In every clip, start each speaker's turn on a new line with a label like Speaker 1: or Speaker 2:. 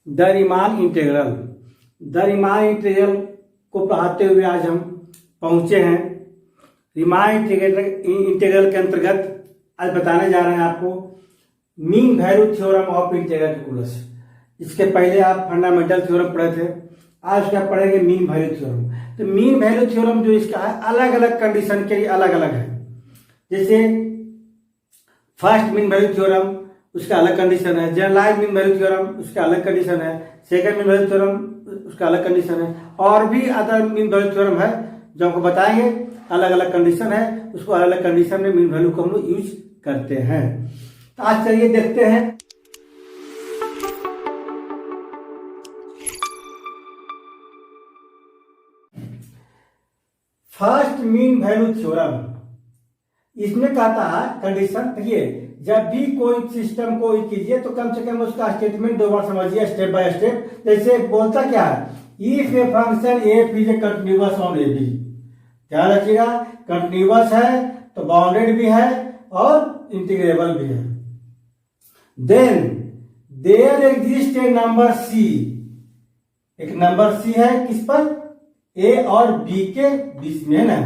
Speaker 1: The Riemann integral. The Riemann integral को पढ़ाते हुए आज हम पहुंचे हैं। रीमान इंटीग्रल के अंतर्गत आज बताने जा रहे हैं आपको mean value theorem of integral calculus. इसके पहले आप फंडामेंटल थ्योरम पढ़े थे, आज क्या पढ़ेंगे मीन वैल्यू थ्योरम। तो मीन वैल्यू थ्योरम जो इसका है अलग अलग कंडीशन के लिए अलग अलग है। जैसे फर्स्ट मीन वैल्यू थ्योरम उसका अलग कंडीशन है, जनरलाइज मीन वैल्यू थ्योरम उसका अलग कंडीशन है, सेकंड मीन वैल्यू थ्योरम उसका अलग कंडीशन है, और भी अदर मीन वैल्यू थ्योरम है जो आपको बताएंगे। अलग अलग कंडीशन है, उसको अलग अलग कंडीशन में मीन वैल्यू को हम लोग यूज करते हैं। तो आज चलिए देखते हैं। फर्स्ट मीन वैल्यू थ्योरम, इसमें कहता है कंडीशन, देखिए जब भी कोई सिस्टम को कीजिए तो कम से कम उसका स्टेटमेंट दो बार समझिए स्टेप बाय स्टेप। जैसे बोलता क्या है, if a function F is a continuous on A B. क्या रखिएगा, कंटिन्यूअस है तो बाउंडेड भी है और इंटीग्रेबल भी है। Then there exist a number C, एक नंबर सी है किस पर, ए और बी के बीच में ना,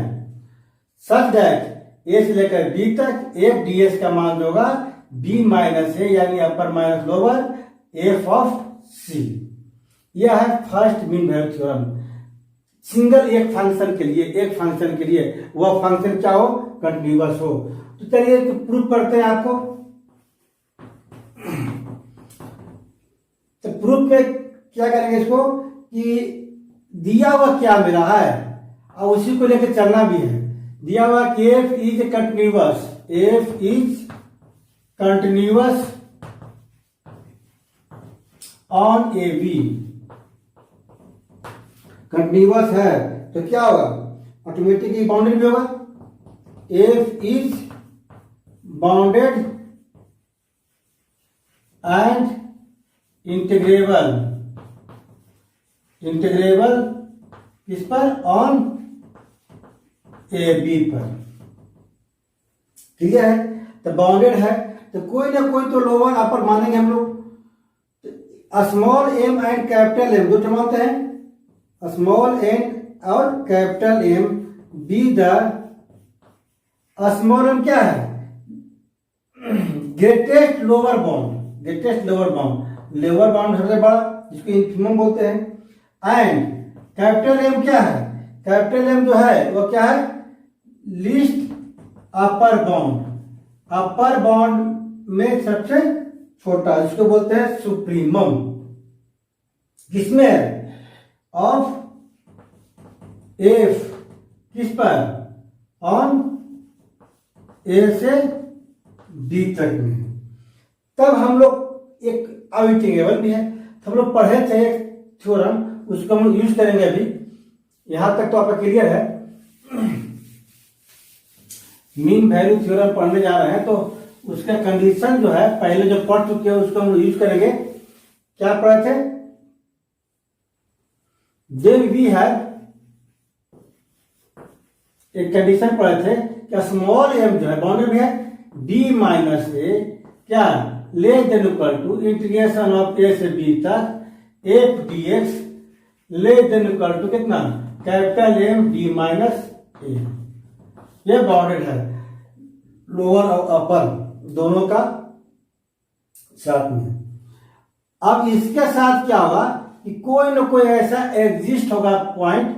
Speaker 1: सच दैट ए से लेकर बी तक एफ डी एस का मान होगा बी माइनस ए यानी upper minus lower F of C. यह है first mean value theorem. Single एक फंक्शन के लिए वह फंक्शन क्या हो, कंटिन्यूअस हो। तो चलिए तो प्रूफ करते हैं आपको। तो प्रूफ पे क्या करेंगे इसको कि दिया हुआ क्या मिला है और उसी को लेकर चलना भी है। दिया हुआ कि F is continuous, F is continuous on A B, continuous है तो क्या होगा, ऑटोमेटिकली बाउंडेड भी होगा। F is bounded and integrable, integrable किस पर, ऑन ए बी पर। ठीक है, तो बाउंडेड है तो कोई ना कोई तो लोअर अपर मानेंगे हम लोग। Small M and capital M दो मानते हैं, स्मॉल एम और capital M be the, small M क्या है, greatest lower bound, greatest lower bound, lower bound सबसे बड़ा जिसको इन्फिमम बोलते हैं। एंड कैपिटल एम क्या है, कैपिटल एम जो है वो क्या है, least upper bound, upper bound में सबसे छोटा जिसको बोलते हैं सुप्रीमम। किसमें, ऑफ एफ किस पर, ऑन ए से बी तक में। तब हम लोग एक इंटीग्रेबल भी है, तो हम लोग पढ़े थे एक थ्योरम, उसको हम यूज करेंगे अभी। यहां तक तो आपका क्लियर है। मीन वैल्यू थ्योरम पढ़ने जा रहे हैं तो उसका कंडीशन जो है पहले जो पढ़ चुके हैं उसको हम यूज करेंगे। क्या पढ़े थे, देन वी हैव, एक कंडीशन पढ़े थे कि स्मॉल एम जो है बाउंडेड है, बी माइनस ए क्या less than equal to integration of A से बी तक F D X less than equal to कितना, capital M D minus A. ये बाउंडेड है, लोअर और अपर दोनों का साथ में। अब इसके साथ क्या होगा कि कोई ना कोई ऐसा एग्जिस्ट होगा पॉइंट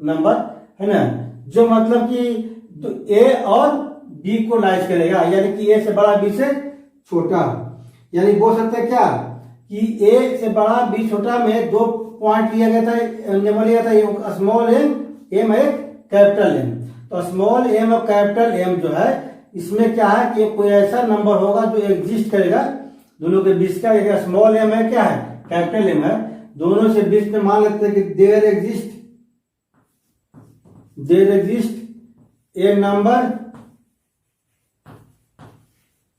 Speaker 1: नंबर, है ना, जो मतलब कि ए और बी को लाइज करेगा, यानी कि ए से बड़ा बी से छोटा। यानी बोल सकते हैं क्या कि ए से बड़ा बी छोटा में दो पॉइंट लिया गया था, नंबर लिया था, स्मॉल एम, एम है कैपिटल एम। तो स्मॉल एम और कैपिटल एम जो है इसमें क्या है कि कोई ऐसा नंबर होगा जो एग्जिस्ट करेगा दोनों के बीच का। एक स्मॉल एम है क्या है, कैपिटल एम है, दोनों से बीच में मान लेते हैं कि there exist a number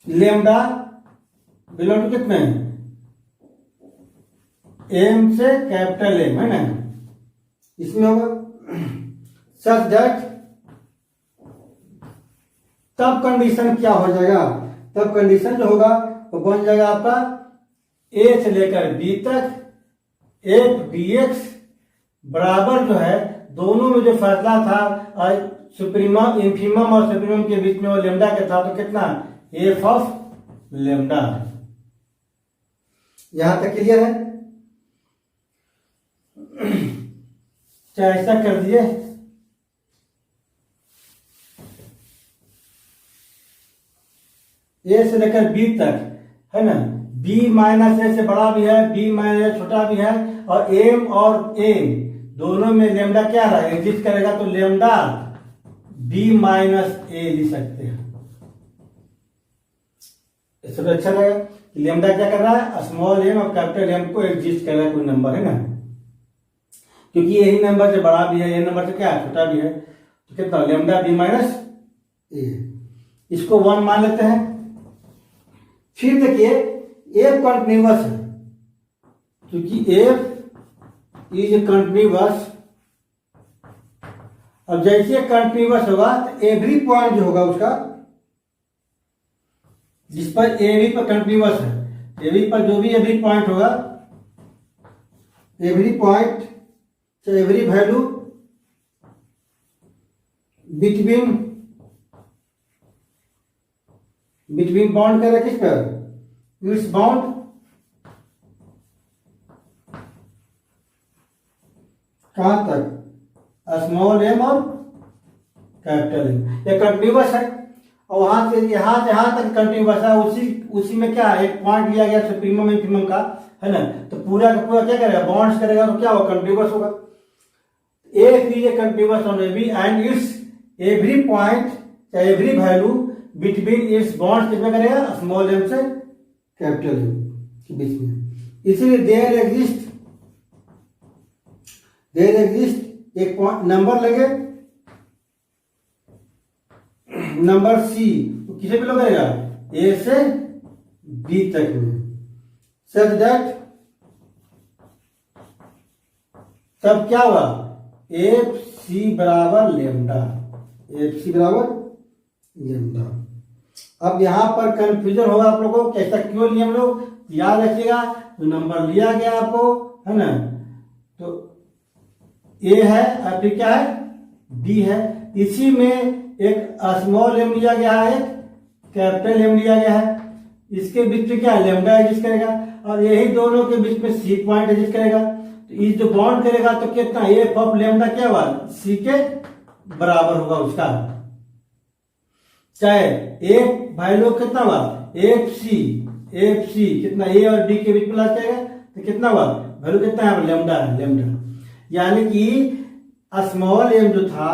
Speaker 1: lambda belong to कितने, एम से कैपिटल एम, है ना, इसमें होगा सच दैट। तब कंडीशन क्या हो जाएगा, तब कंडीशन जो होगा वो बन जाएगा आपका ए से लेकर बी तक एफ डी एक्स बराबर जो है दोनों में जो फासला था सुप्रीमम इंफीमम और सुप्रीमम के बीच में वो लेमडा के था, तो कितना एफ ऑफ लेमडा। यहां तक क्लियर है? क्या ऐसा कर दिए? ए से लेकर बी तक है ना, बी माइनस ए से बड़ा भी है, बी माइनस ए छोटा भी है, और एम और ए दोनों में लेमडा क्या रहा है, एग्जिस्ट करेगा, तो लेमडा बी माइनस ए लिख सकते हैं। इससे अच्छा लगेगा कि लेमडा क्या कर रहा है, स्मॉल एम और कैपिटल एम को एग्जिस्ट कर रहा है कोई नंबर, है ना, क्योंकि यही नंबर से बड़ा भी है, ये नंबर से क्या है छोटा भी है, तो कितना लेमडा बी माइनस ए, इसको 1 मान लेते हैं। फिर देखिए एफ कंटिन्यूअस है, क्योंकि एफ इज कंटिन्यूअस। अब जैसे कंटिन्यूअस होगा तो एवरी पॉइंट जो होगा उसका, जिस पर एवी पर कंटिन्यूअस है, एवी पर जो भी एवरी पॉइंट होगा, every point every value between bound कर किस पर, इट्स बाउंड कहां तक, स्मॉल एम और कैपिटल एम। ये कंटिन्यूअस है और वहां से यहां तक कंटिन्यूअस है, उसी में क्या है, एक पॉइंट लिया गया सुप्रीमम इंफीमम का, है ना, तो पूरा का पूरा क्या करेगा, बाउंड्स करेगा, तो क्या होगा, कंटिन्यूअस होगा। F is a continuous on A B and it's every point every value between it's bounds कितना करेगा, स्मॉल एम से कैपिटल एम के बीच में। इसीलिए देयर एग्जिस्ट एक पॉइंट नंबर लगे, नंबर सी, तो किसे बिलोंग करेगा, ए से बी तक में, सच दैट तब क्या हुआ, एफ सी बराबर लेमडा, एफ सी बराबर लेमडा। अब यहां पर कंफ्यूजन होगा आप लोगों को, कैसा क्यों लिए हम लोग, याद रखिएगा जो नंबर लिया गया आपको, है ना, तो ए है और फिर क्या है, बी है, इसी में एक स्मॉल एम लिया गया है, एक कैपिटल एम लिया गया है, इसके बीच में क्या है, लेमडा एग्जिस्ट करेगा, और यही दोनों के बीच में सी पॉइंट एग्जिस्ट करेगा, तो इस जो बॉन्ड करेगा तो कितना, एफ ऑफ लेमडा क्या हुआ, सी के बराबर होगा उसका, चाहे एफ वैल्यू कितना हुआ, एफ सी कितना, ए और डी के बीच में लास्ट करेगा तो कितना हुआ, वैल्यू कितना है, लेमडा है, लेमडा, यानी कि स्मॉल एम जो था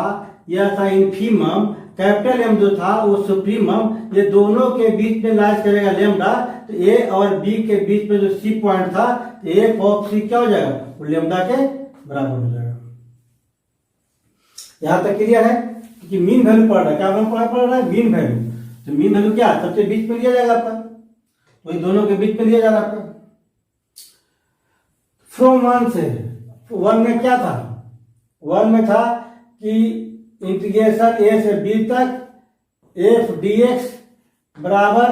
Speaker 1: यह था इंफीमम, कैपिटल एम जो था वो सुप्रीमम, ये दोनों के बीच में लाइज करेगा लेमडा, तो ए और बी के बीच में जो सी पॉइंट था, तो एफ ऑफ सी क्या हो जाएगा, वो लेमडा के बराबर हो जाएगा। यहां तक क्लियर है? क्योंकि मीन वैल्यू पढ़ रहा है, क्या पढ़ रहा है, मीन वैल्यू, तो मीन वैल्यू क्या सबसे बीच में लिया जाएगा आपका, तो दोनों के बीच में लिया जा रहा है आपका। फ्रॉम 1 से 1 में क्या था, 1 में था कि इंटीग्रेशन ए से बी तक एफ डी एक्स बराबर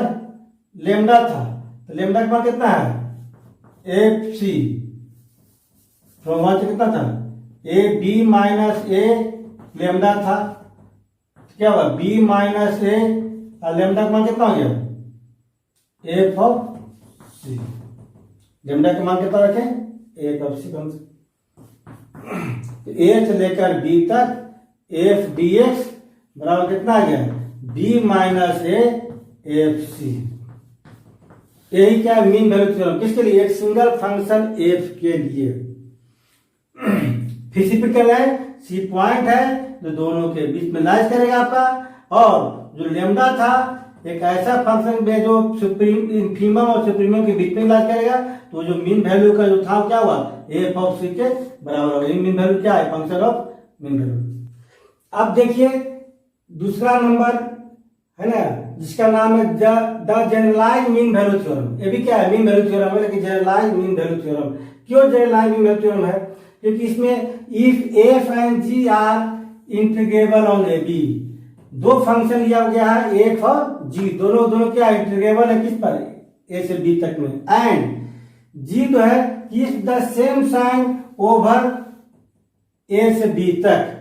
Speaker 1: लेमडा था, तो लेमडा का मान कितना है, एफ सी, फ्रॉम 1 से कितना था, A B minus A lambda था, क्या हुआ, बी माइनस ए और लेमडा का मान कितना हो गया, एफ ऑफ सी, लेमडा का मान कितना रखें, एफ ऑफ सी, तो ए से लेकर बी तक एफ डी एक्स बराबर कितना आ गया, B minus A F C. यही क्या मीन वैल्यू थ्योरम, किसके लिए, एक सिंगल फंक्शन एफ के लिए। फिर से कर रहे हैं, सी पॉइंट है जो दोनों के बीच में लाइज करेगा आपका, और जो लेमडा था एक ऐसा फंक्शन में जो सुप्रीम इंफीमम और सुप्रीमम के बीच में लाइज करेगा, तो जो मीन वैल्यू का जो था क्या हुआ, एफ ऑफ सी के बराबर होगा। मीन वैल्यू क्या है, फंक्शन ऑफ मीन वैल्यू। अब देखिए दूसरा नंबर है ना, जिसका नाम है the generalize mean value theorem. ये भी क्या है, मीन वैल्यू थ्योरम है, लेकिन जनरलाइज मीन वैल्यू थ्योरम। क्यों जनरलाइज मीन वैल्यू थ्योरम है, क्योंकि इसमें if F and G are integrable on A B, दो फंक्शन लिया गया है एफ और जी, दोनों क्या इंटीग्रेबल है किस पर, ए से बी तक में, एंड जी जो है keep the same sign over A से बी तक,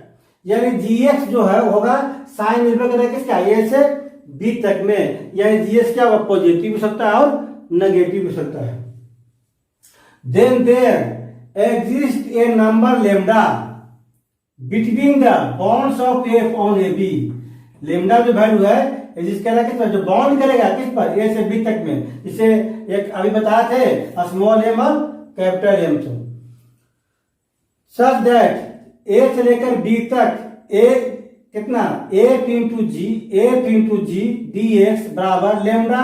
Speaker 1: यानी जीएक्स जो है होगा साइन निर्भर करेगा किसका, ए से बी तक में, यानी जीएस क्या होगा, पॉजिटिव हो सकता है और नेगेटिव हो सकता है। Then there exist a number lambda between the bounds of F on A B. Lambda जो वैल्यू है एग्जिस्ट करेगा किस पर, जो बॉन्ड करेगा किस पर, ए से बी तक में। इसे एक अभी बताया थे स्मॉल एम और कैपिटल एम तो सच दैट ए से लेकर बी तक ए कितना, एफ इंटू जी डी एक्स बराबर लेमडा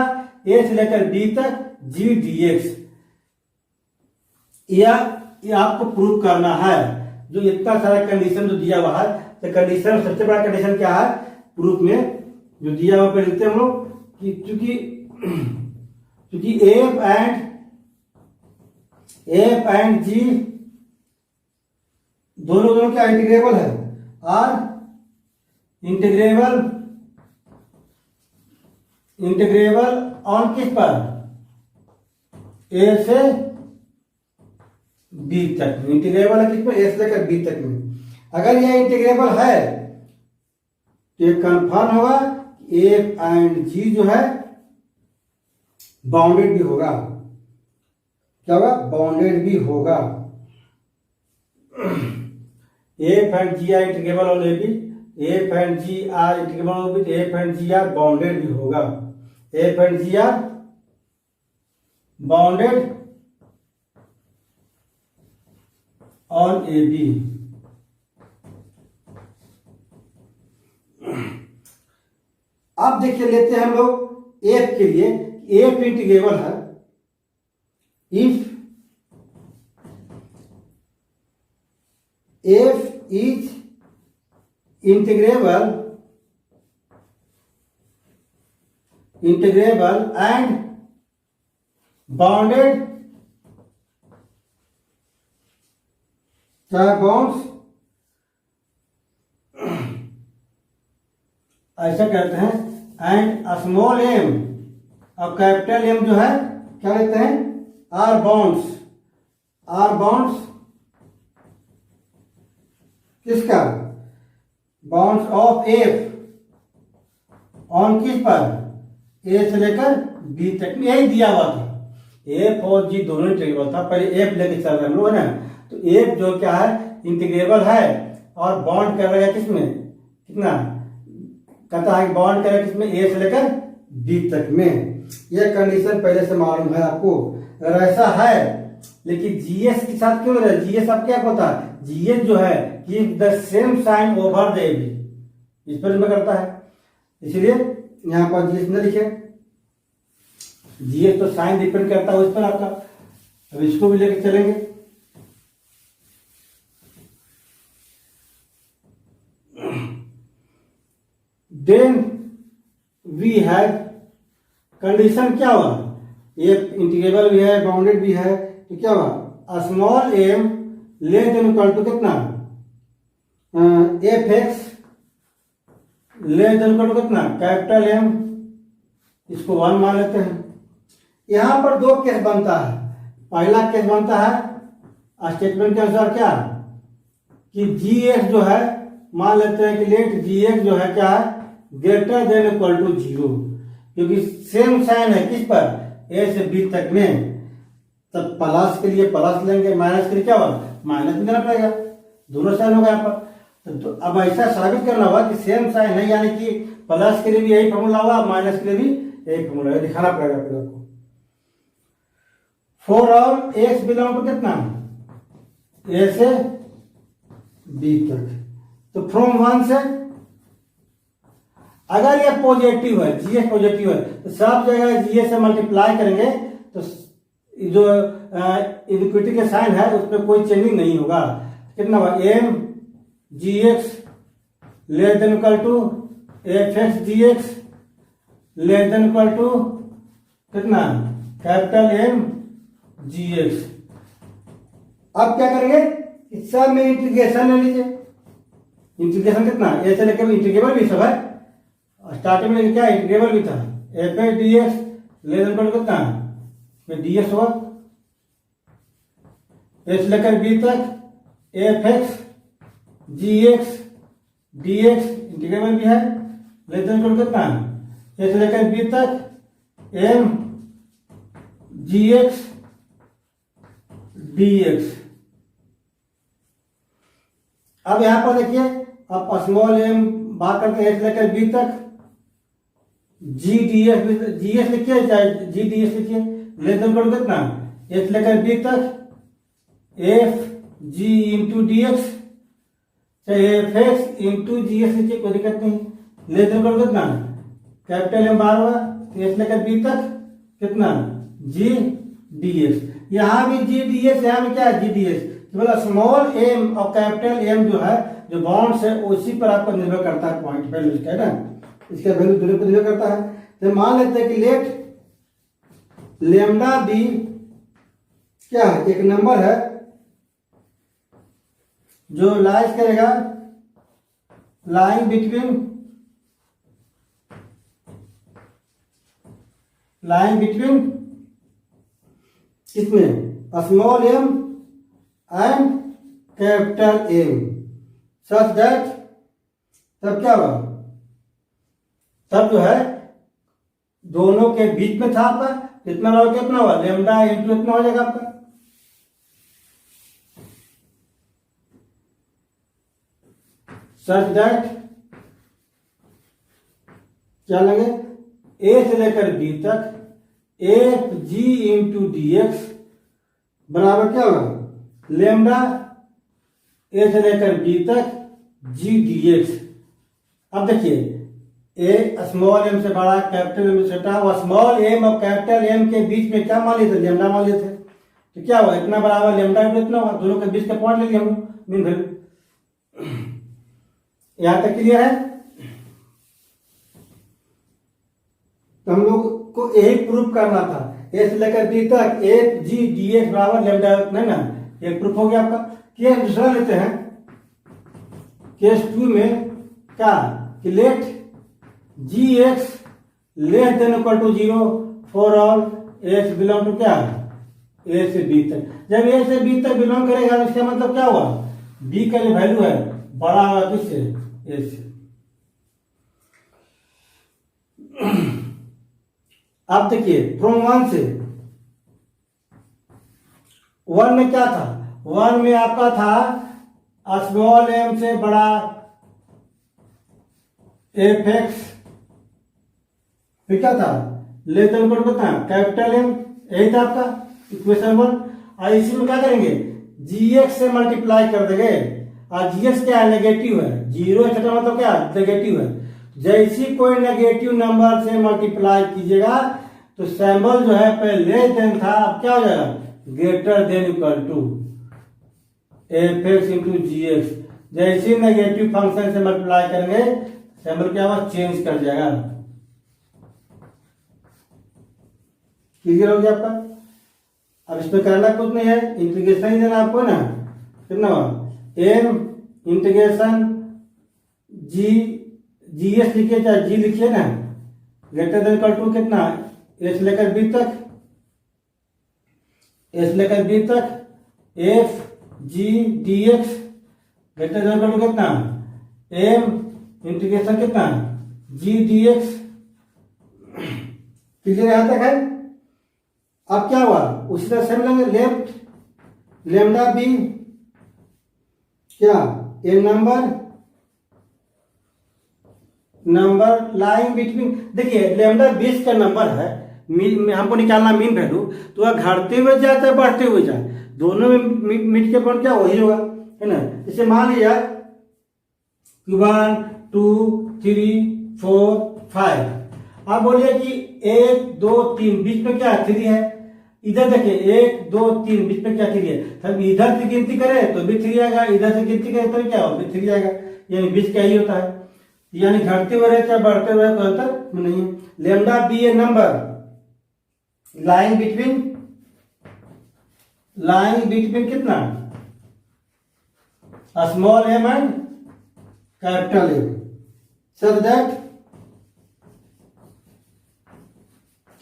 Speaker 1: ए से लेकर बी तक जी डी एक्स। यह आपको प्रूव करना है। जो इतना सारा कंडीशन जो दिया हुआ है, तो कंडीशन सबसे बड़ा कंडीशन क्या है प्रूफ में जो दिया हुआ पे लिखते हैं हम लोग कि चूंकि एफ एंड जी दोनों क्या इंटीग्रेबल है और इंटीग्रेबल ऑन किस पर, ए से बी तक, इंटीग्रेबल है किस पर, ए से लेकर बी तक में। अगर यह इंटीग्रेबल है तो ये कंफर्म होगा एफ एंड जी जो है बाउंडेड भी होगा। क्या होगा, बाउंडेड भी होगा। F and G are integrable on A B, F and G are integrable on B, F and G are bounded भी होगा। F and G are bounded on A B. अब देखिए लेते हैं हम लोग एफ के लिए, एफ इंटीग्रेबल है if F is integrable and bounded bounds, ऐसा कहते हैं। एंड स्मॉल एम और कैपिटल एम जो है क्या कहते हैं, आर बाउंड्स किसका, बाउंड्स ऑफ एफ ऑन किस पर, ए से लेकर बी तक में। यही दिया हुआ था, एफ और जी दोनों इंटीग्रेबल था। पहले एफ लेके चल रहे हम लोग है ना, तो एफ जो क्या है इंटीग्रेबल है और बॉन्ड कर रहा है किसमें, कितना कहता है बॉन्ड करेगा किसमें, ए से लेकर बी तक में। यह कंडीशन पहले से मालूम है आपको। अगर ऐसा है लेकिन जीएस के साथ क्यों रहे, जीएस अब क्या होता है, जीएस जो है keep the same sign over the A B, इस पर निर्भर करता है। इसलिए यहां पर जीएस न लिखे, जीएस तो साइन डिपेंड करता है उस पर आपका। अब इसको भी लेकर चलेंगे। देन वी हैव कंडीशन क्या हुआ, ये इंटीग्रेबल भी है बाउंडेड भी है, तो क्या हुआ small M less than equal to कितना, F X less than equal to कितना कैपिटल एम, इसको 1 मान लेते हैं। यहां पर 2 केस बनता है। पहला केस बनता है स्टेटमेंट के अनुसार क्या कि जी एक्स जो है मान लेते हैं कि लेट जी एक्स जो है क्या है ग्रेटर देन इक्वल टू 0, क्योंकि सेम साइन है किस पर, ए से बी तक में। तब प्लस के लिए प्लस लेंगे, माइनस के लिए क्या होगा माइनस भी देना पड़ेगा, दोनों साइन होगा यहाँ पर। तो अब ऐसा साबित करना होगा कि सेम साइन है, यानी कि प्लस के लिए भी यही फॉर्मूला होगा, माइनस के लिए भी यही फॉर्मूला दिखाना पड़ेगा फिर आपको। For all X belong to कितना, ए से बी तक। तो फ्रॉम 1 से अगर ये पॉजिटिव है, जीएस पॉजिटिव है, तो सब जगह जीएस से मल्टीप्लाई करेंगे तो जो इक्विटी के साइन है उसमें कोई चेंजिंग नहीं होगा। कितना होगा M G X less than equal to F X G X less than equal to कितना कैपिटल एम जी एक्स। अब क्या करेंगे, इस सब में इंटीग्रेशन ले लीजिए। इंटीग्रेशन कितना, ए से लेकर इंटीग्रेबल भी सब है, स्टार्टिंग में क्या इंटीग्रेबल भी था, F X D X less than equal to कितना डी एक्स होगा ए से लेकर बी तक F X G X D X integrable भी है, लेस देन इक्वल कितना, ए से लेकर बी तक M G X D X. अब यहां पर देखिए, अब स्मॉल एम बात करते हैं ए से लेकर बी तक जी डी एस लिखिए चाहे जी डी एस लिखिए, लेस देन इक्वल कितना, ए से लेकर बी तक F G into D X चाहे F X into G S लिखिए, कोई दिक्कत नहीं, लेस देन इक्वल कितना, कैपिटल एम बार हुआ, ए से लेकर बी तक कितना जी डी एस। यहाँ भी जी डी एस, यहाँ भी क्या है जी डी एस, मतलब स्मॉल एम और कैपिटल एम जो है जो बॉन्ड्स है उसी पर आपको निर्भर करता है, पॉइंट वैल्यू इसका है ना, इसका वैल्यू दोनों पर निर्भर करता है। तो मान लेते हैं कि लेट लेमडा बी क्या है, एक नंबर है जो लाइज करेगा लाइन बिटवीन इसमें small M and capital M such that, तब क्या हुआ, तब जो है दोनों के बीच में था आपका कितना बराबर कितना हुआ, लेमडा इंटू इतना हो जाएगा आपका, सच दैट क्या लेंगे, ए से लेकर बी तक F G into D x बराबर क्या होगा, लेमडा ए से लेकर बी तक जी डी एक्स। अब देखिए ए स्मॉल एम से बड़ा कैपिटल एम से छोटा, और स्मॉल एम और कैपिटल एम के बीच में क्या मान लेते, लेमडा मान लेते, तो क्या हुआ, इतना बराबर लेमडा इतना हुआ, दोनों के बीच का पॉइंट ले लिया हम लोग मीन वैल्यू। यहां तक क्लियर है। तो हम लोग को यही प्रूफ करना था, ए से लेकर बी तक एफ जी डी एक्स बराबर लेमडा नहीं ना, ये प्रूफ हो गया आपका। केस दूसरा लेते हैं, केस 2 में क्या कि let G X less than equal to 0 for all X belong to क्या, ए से बी तक। जब ए से बी तक बिलोंग करेगा तो इसका मतलब क्या हुआ, बी का जो वैल्यू है बड़ा हुआ किससे, ए से। अब देखिए फ्रॉम 1 से, 1 में क्या था, 1 में आपका था स्मॉल एम से बड़ा एफ एक्स, फिर क्या था लेस देन इक्वल कितना कैपिटल एम, यही था आपका इक्वेशन 1। और इसी में क्या करेंगे, जी एक्स से मल्टीप्लाई कर देंगे, और जी एक्स क्या है नेगेटिव है, 0 छोटा मतलब क्या नेगेटिव है। जैसी कोई नेगेटिव नंबर से मल्टीप्लाई कीजिएगा तो सिंबल जो है पहले लेस देन था, अब क्या हो जाएगा greater than equal to F X into G X. जैसे नेगेटिव फंक्शन से मल्टीप्लाई करेंगे सिंबल क्या होगा चेंज कर जाएगा। क्लियर हो गया आपका। अब इसमें करना कुछ नहीं है, इंटीग्रेशन ही देना आपको ना, कितना हुआ एम इंटीग्रेशन जी एस लिखिए चाहे जी लिखिए ना, ग्रेटर देन इक्वल टू कितना ए से लेकर बी तक, ए से लेकर बी तक F G D X greater than equal to कितना एम इंटीग्रेशन कितना जी डी एक्स। क्लियर यहां तक है। अब क्या हुआ उसी तरह से लेंगे लेफ्ट लेमडा बी क्या ए नंबर लाइन बिटवीन। देखिए लेमडा 20 का नंबर है, हमको निकालना मीन वैल्यू, तो वह घटते हुए जाए चाहे बढ़ते हुए जाए, दोनों में मिड के पॉइंट क्या वही होगा, है ना। इसे मान लिया 1 2 3 4 5। अब बोलिए कि 1 2 3 बीच में क्या 3 है, इधर देखिए 1 2 3 बीच में क्या 3 है, तब इधर से गिनती करें तो भी 3 आएगा, इधर से गिनती करें तो क्या होगा 3 आएगा, यानी बीच क्या ही होता है, यानी घटते हुए रहे चाहे बढ़ते हुए कोई अंतर नहीं है। Lambda be a number line between कितना small M and capital M, so that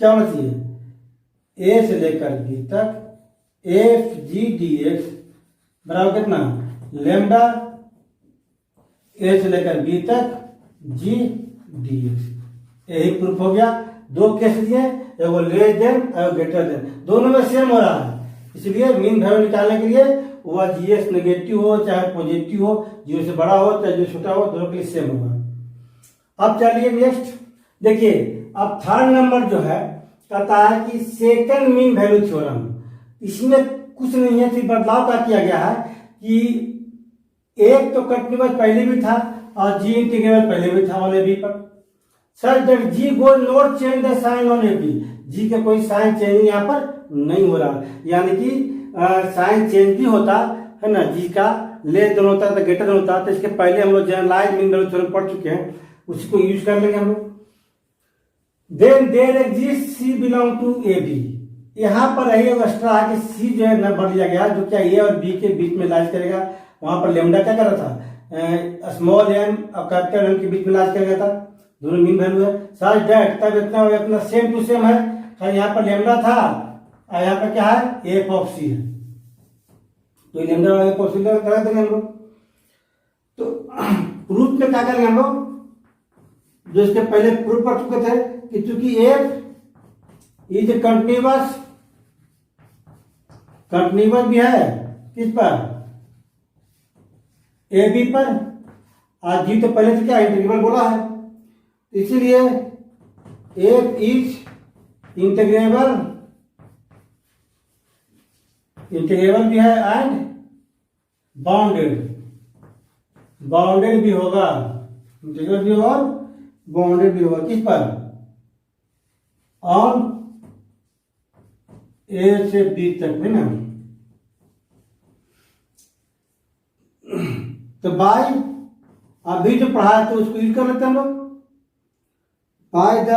Speaker 1: क्या होना चाहिए ए से लेकर बी तक एफ जी डी एक्स बराबर कितना, लेमडा ए से लेकर बी तक जी डी एक्स। यही प्रूफ हो गया। दो केस दिए, एगो लेस देन और ग्रेटर देन, दोनों में सेम हो रहा है, इसलिए मीन वैल्यू निकालने के लिए वह जीएस नेगेटिव हो चाहे पॉजिटिव हो, जीरो से बड़ा हो चाहे जीरो छोटा हो, दोनों के लिए सेम होगा। अब चलिए नेक्स्ट देखिए, अब थर्ड नंबर जो है कहता है कि सेकंड मीन वैल्यू थ्योरम। इसमें कुछ नहीं है, सिर्फ बदलाव क्या किया गया है कि एक तो कंटिन्यूअस पहले भी था और जी इंटीग्रल पहले भी था ऑन ए बी पर। Sir that G go not change the sign on A B, G का कोई साइन चेंज यहाँ पर नहीं हो रहा, यानी कि साइन चेंज भी होता है ना, जी का लेस देन होता तो ग्रेटर देन होता, तो इसके पहले हम लोग जनरलाइज मीन वैल्यू थ्योरम पढ़ चुके हैं, उसी को यूज कर लेंगे हम लोग। Then there exist C belong to A B, यहाँ पर रही एक्स्ट्रा है कि सी जो है न बढ़ लिया गया, जो क्या ए और बी के बीच में लाइज करेगा। वहां पर लेमडा क्या कर रहा था, स्मॉल एम और कैपिटल एम के बीच में लाइज करेगा था, दोनों मीन वैल्यू है। सच दैट तब इतना सेम टू सेम है, खाली यहाँ पर लेमडा था और यहाँ पर क्या है, एफ ऑफ सी है, तो लेमडा और एफ ऑफ सी करा देंगे हम लोग। तो प्रूफ में क्या करेंगे हम लोग, जो इसके पहले प्रूफ कर चुके थे कि चूंकि एफ इज कंटिन्यूअस भी है किस पर, ए बी पर, आज जी तो पहले से क्या इंटीग्रल बोला है, इसीलिए एफ इज इंटीग्रेबल भी है एंड बाउंडेड भी होगा, इंटीग्रल भी होगा बाउंडेड भी होगा, किस पर, ऑन ए से बी तक है ना। तो बाय अभी जो पढ़ा है तो उसको यूज कर लेते हैं हम लोग, बाय द,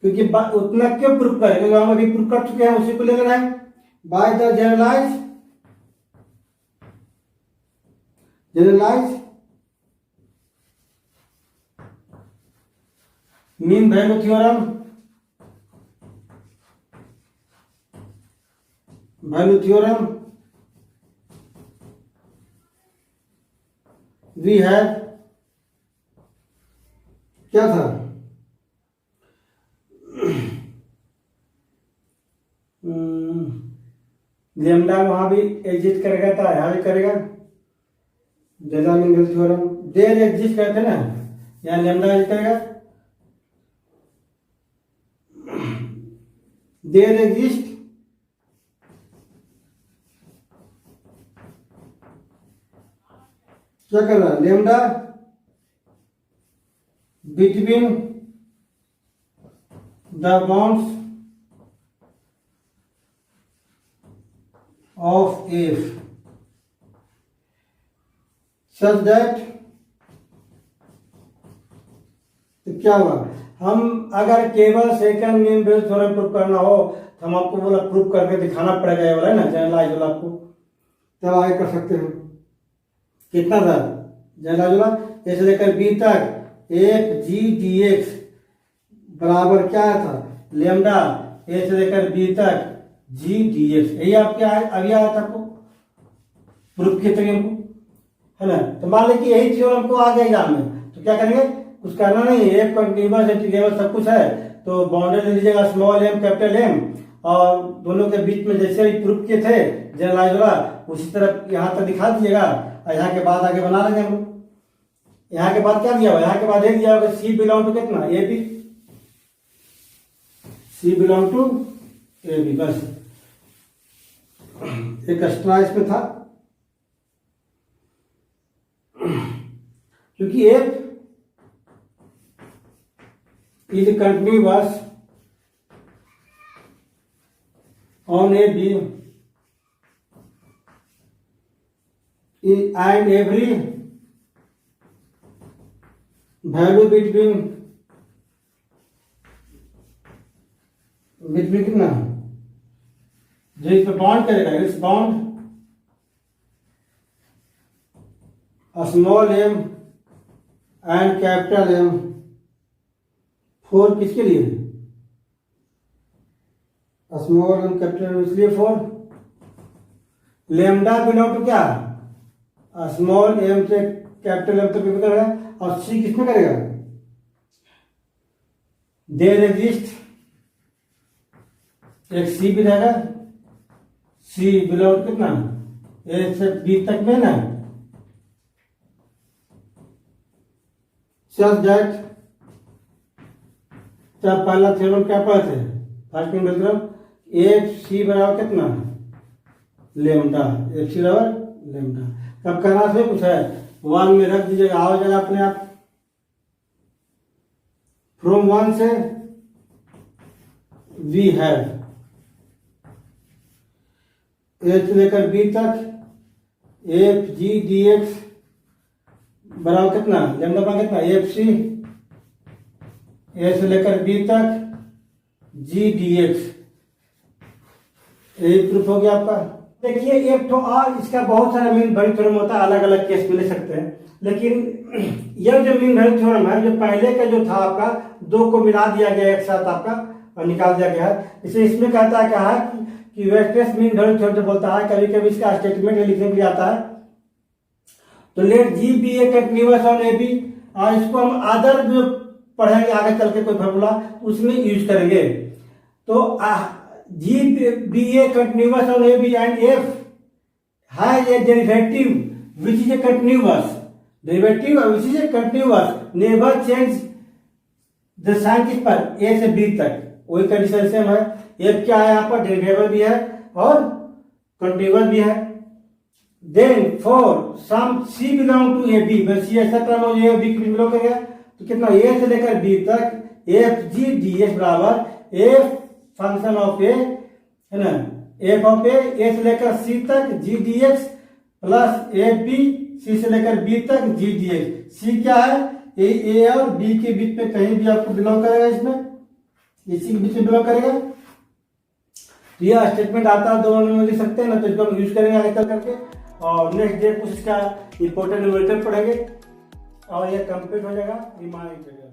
Speaker 1: क्योंकि उतना क्यों प्रूफ करें, क्योंकि हम अभी प्रूफ कर चुके हैं, उसी को ले लेना है। By the generalize mean value theorem we have क्या था, लेमडा वहां भी एग्जिस्ट करेगा था, यहाँ भी करेगा, delta mean value theorem there exist करते ना, यहाँ लेमडा एग्जिस्ट करेगा, देयर एग्जिस्ट क्या कर रहा है, lambda between the bounds of F such that, तो क्या हुआ, हम अगर केवल second mean value theorem proof करना हो तो हम आपको बोला प्रूफ करके दिखाना पड़ेगा, ये वाला है ना जनरलाइज वाला, आपको तब आगे कर सकते हैं। कितना था जनरलाइज वाला, ए से लेकर बी तक एफ जी डी एक्स बराबर क्या था, लेमडा ए से लेकर बी तक जी डी एक्स, यही आपके अभी आया था आपको प्रूफ के तरीके को, है ना। तो मान लीजिए कि यही थ्योरम को आ गया एग्जाम में, तो क्या करेंगे, कुछ करना नहीं, एक कंटिन्यूअस इंटीग्रेबल सब कुछ है, तो बाउंड्री ले लीजिएगा स्मॉल एम कैपिटल एम, और दोनों के बीच में जैसे भी प्रूफ किए थे जनरलाइज वाला उसी तरह यहाँ तक दिखा दीजिएगा, और यहाँ के बाद आगे बना लेंगे हम लोग। यहाँ के बाद क्या दिया हुआ, यहाँ के बाद एक दिया होगा सी बिलोंग टू कितना, A B, C belong to A B, बस एक एक्स्ट्रा इसमें था, क्योंकि F is continuous on A B and every value between कितना, जो इस पे बाउंड करेगा, इस bound small M and capital M for किसके लिए, स्मॉल एम कैपिटल इसलिए फॉर लेमडा बिलोंग टू क्या, स्मॉल एम से कैपिटल एम तक करेगा, और सी किसमें करेगा, देयर एग्जिस्ट, एक सी भी रहेगा, सी बिलोंग कितना ए से बी तक में ना, सच दैट, तब पहला थ्योरम क्या पढ़ा थे, फर्स्ट में मतलब एफ सी बराबर कितना लेमडा, एफ सी बराबर लेमडा। कब करना से कुछ है, वन में रख दीजिएगा, आ जाएगा अपने आप, फ्रॉम वन से वी हैव ए से लेकर बी तक एफ जी डी एक्स बराबर कितना लेमडा बराबर कितना एफ सी ए से लेकर बी तक जी डी एक्स, यही प्रूफ हो गया आपका। देखिए एक तो और इसका बहुत सारा मीन वैल्यू थ्योरम होता है, अलग अलग केस में ले सकते हैं, लेकिन यह जो मीन वैल्यू थ्योरम है, जो पहले का जो था आपका, दो को मिला दिया गया एक साथ आपका और निकाल दिया गया है, इसे इसमें कहता है क्या है कि वेक्टर्स मीन वैल्यू थ्योरम जो बोलता है, कभी कभी इसका स्टेटमेंट लिखने के लिए आता है, तो let G be a continuous on A B, और इसको हम अदर जो पढ़ेंगे आगे चल के कोई फॉर्मूला उसमें यूज करेंगे, तो G be a continuous on A B and F has a derivative which is a continuous derivative which is a continuous never change the sign किस पर ए से बी तक, वही कंडीशन सेम है, एफ क्या है यहाँ पर डेरिवेबल भी है और कंटीन्यूअस भी है। Then for some C belong to A B, बस सी ऐसा क्रम हो ए बी बिलोंग करेगा, तो कितना ए से लेकर बी तक एफ जी डी एस बराबर एफ फंक्शन ऑफ ए है ना, एफ ऑफ ए से लेकर सी तक G D X plus A B C से लेकर बी तक जी डी एक्स, सी क्या है ए और बी के बीच में कहीं भी आपको बिलोंग करेगा, इसमें इसी के बीच में बिलोंग करेगा, तो यह स्टेटमेंट आता है, दोनों में लिख सकते हैं ना, तो इसको हम यूज करेंगे आगे चल करके, और नेक्स्ट डे कुछ इसका इंपॉर्टेंट न्यूमेरिकल पढ़ेंगे और ये कंप्लीट हो जाएगा, रिमाइंड करेगा।